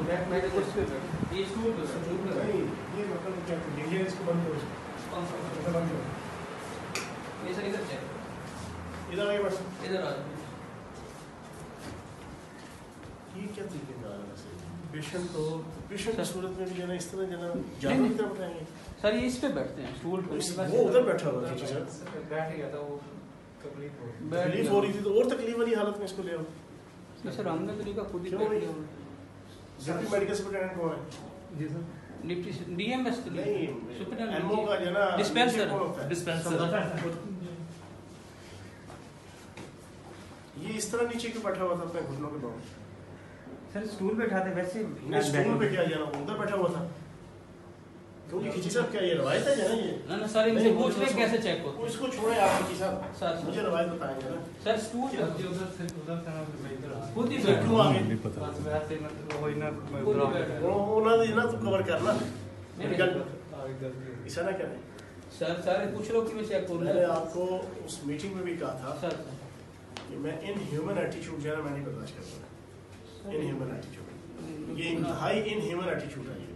मेरे कुर्सी पे बैठ, ये स्टूल पे नहीं, ये मतलब क्या डीजे इसको बंद करो, इसको बंद करो। ये सर इधर चेक, इधर आइए बस। इधर आ ये क्या तरीके का है वैसे? पेशेंट की सूरत में भी जाना इस तरह जाना नहीं, जानवर की तरह बैठाएंगे। सर ये इस पे बैठते हैं स्टूल पे। वो उधर बैठा हुआ था सर, बैठ गया था वो, तकलीफ हो रही थी तो और तकलीफ वाली हालत में इसको ले आओ। सर हमने तो नहीं कहा, खुद ही क्यों बैठ नहीं? गया। डिप्टी मेडिकल सुपरिटेंडेंट कौन है? जी सर, डिप्टी डीएमएस के लिए नहीं, सुपरिटेंडेंट एमओ का जो ना डिस्पेंसर कौन होता है? ये इस तरह नीचे क्यों बैठा हुआ था अपने घुटनों के बल? सर स्टूल पे बैठाते वैसे स्टूल पे क्या जाना, उधर बैठा हुआ था क्योंकि खिची साहब क्या ये रवायत है ना? ये ना सर इनसे पूछ ले कैसे चेक होता है। इसको छोड़े आप खिची साहब, सर मुझे रवायत बताएंगे ना। सर स्टूल उधर से इधर खुद ही फिर बैठो, क्यों आगे वैसे मतलब वही ना खुद ही बैठो। वो ना देना तो कवर करना मेडिकल ऐसा ना करें। सर पूछ लो कि मैं चेक करूँ। मैंने आपको उस मीटिंग में भी कहा था सर कि मैं इन ह्यूमन एटीट्यूड जो है ना मैं नहीं बर्दाश्त करता। इन ह्यूमन एटीट्यूड, ये इंतहाई इन ह्यूमन एटीट्यूड है ये।